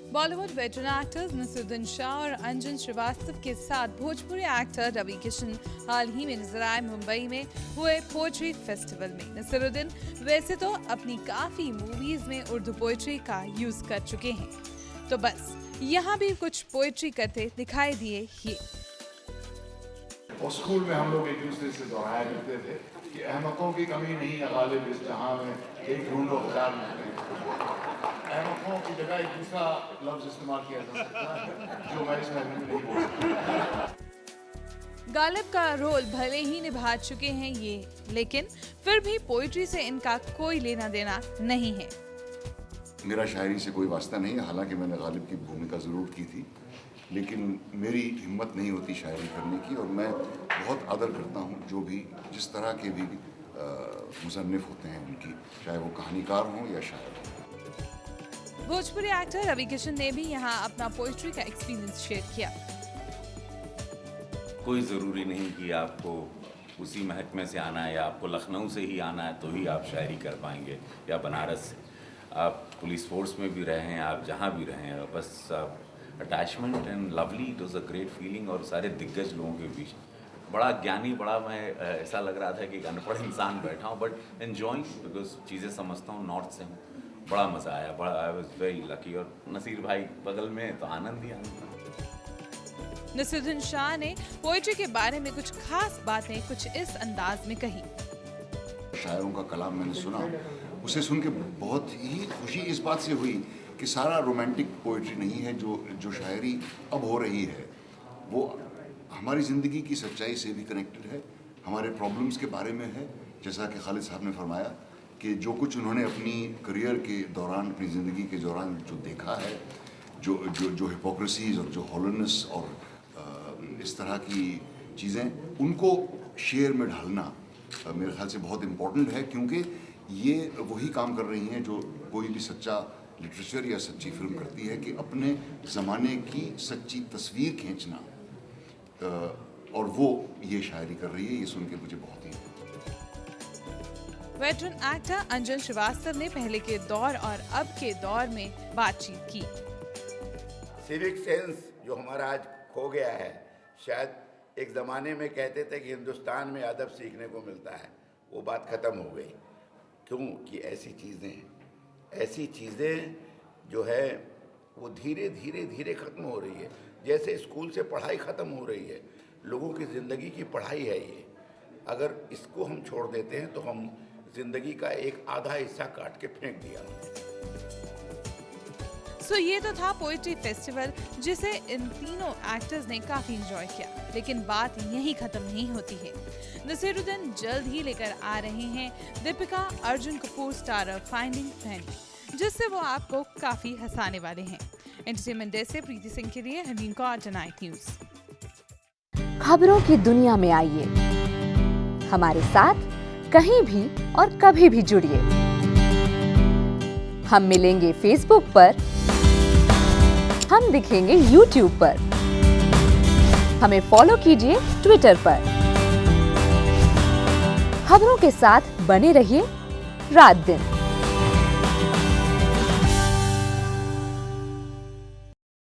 Bollywood veteran actors Naseeruddin Shah और अंजन श्रीवास्तव के साथ भोजपुरी एक्टर रवि किशन हाल ही में नजर आए मुंबई में हुए पोएट्री फेस्टिवल में। नसीरुद्दीन वैसे तो अपनी काफी मूवीज में उर्दू पोएट्री का यूज कर चुके हैं, तो बस यहाँ भी कुछ पोएट्री करते दिखाई दिए ये। और स्कूल में हम लोग एक दूसरे से दोहराया करते थे कि अहमकों की कमी नहीं है गालिब इस जहां में, एक ढूंढो हजार मिलते हैं। अहमकों की जगह एक दूसरा लफ्ज इस्तेमाल किया जा सकता है जो मैं इस महफिल में नहीं बोल सकता। गालिब का रोल भले ही निभा चुके हैं ये, लेकिन फिर भी पोइट्री से इनका कोई लेना देना नहीं है। मेरा शायरी से कोई वास्ता नहीं है, हालांकि मैंने गालिब की भूमिका ज़रूर की थी, लेकिन मेरी हिम्मत नहीं होती शायरी करने की। और मैं बहुत आदर करता हूँ जो भी जिस तरह के भी मुसन्निफ होते हैं उनकी, चाहे वो कहानीकार हों या शायर हों। भोजपुरी एक्टर रवि किशन ने भी यहाँ अपना पोइट्री का एक्सपीरियंस शेयर किया। कोई ज़रूरी नहीं कि आपको उसी महकमे से आना है या आपको लखनऊ से ही आना है तो ही आप शायरी कर पाएंगे, या बनारस से। आप पुलिस फोर्स में भी रहे हैं, आप जहाँ भी रहे हैं, बस attachment and lovely, it was a great feeling. और सारे दिग्गज लोगों के बीच बड़ा ज्ञानी, बड़ा मैं ऐसा लग रहा था कि एक अनपढ़ इंसान बैठा हूँ, बट एन्जॉइंग बिकॉज चीज़ें समझता हूँ, नॉर्थ से हूँ। बड़ा मज़ा आया, बड़ा आई वाज वेरी लकी। और नसीर भाई बगल में तो आनंद ही आनंद। नसीरुद्दीन शाह ने पोइट्री के बारे में कुछ खास बातें कुछ इस अंदाज में कही। शायरों का कलाम मैंने सुना, उसे सुन के बहुत ही खुशी इस बात से हुई कि सारा रोमांटिक पोइट्री नहीं है जो शायरी अब हो रही है, वो हमारी ज़िंदगी की सच्चाई से भी कनेक्टेड है, हमारे प्रॉब्लम्स के बारे में है। जैसा कि खालिद साहब ने फरमाया कि जो कुछ उन्होंने अपनी करियर के दौरान, अपनी ज़िंदगी के दौरान जो देखा है, जो हिपोक्रेसीज और जो हॉलोनेस और इस तरह की चीज़ें, उनको शेर में ढालना मेरे ख्याल से बहुत इम्पोर्टेंट है, क्योंकि ये वही काम कर रही हैं जो कोई भी सच्चा लिटरेचर या सच्ची फिल्म करती है, कि अपने ज़माने की सच्ची तस्वीर खींचना, और वो ये शायरी कर रही है। ये सुन के मुझे बहुत ही वेटरन एक्टर अंजन श्रीवास्तव ने पहले के दौर और अब के दौर में बातचीत की। सिविक सेंस जो हमारा आज खो गया है, शायद एक ज़माने में कहते थे कि हिंदुस्तान में अदब सीखने को मिलता है, वो बात ख़त्म हो गई। क्यों कि ऐसी चीज़ें जो है वो धीरे धीरे ख़त्म हो रही है। जैसे स्कूल से पढ़ाई ख़त्म हो रही है, लोगों की ज़िंदगी की पढ़ाई है ये। अगर इसको हम छोड़ देते हैं तो हम ज़िंदगी का एक आधा हिस्सा काट के फेंक दिया। सो ये तो था पोएट्री फेस्टिवल, जिसे इन तीनों एक्टर्स ने काफी एंजॉय किया, लेकिन बात यहीं खत्म नहीं होती है। नसीरुद्दीन जल्द ही लेकर आ रहे हैं Deepika Arjun Kapoor starrer finding family, जिससे वो आपको काफी हंसाने वाले हैं। एंटरटेनमेंट डेस्क से प्रीति सिंह के लिए हरमीन कौर, टुनाइट न्यूज़। खबरों की दुनिया में आइए, हमारे साथ कहीं भी और कभी भी जुड़िए। हम मिलेंगे फेसबुक पर, हम दिखेंगे यूट्यूब पर, हमें फॉलो कीजिए ट्विटर पर। खबरों के साथ बने रहिए रात दिन।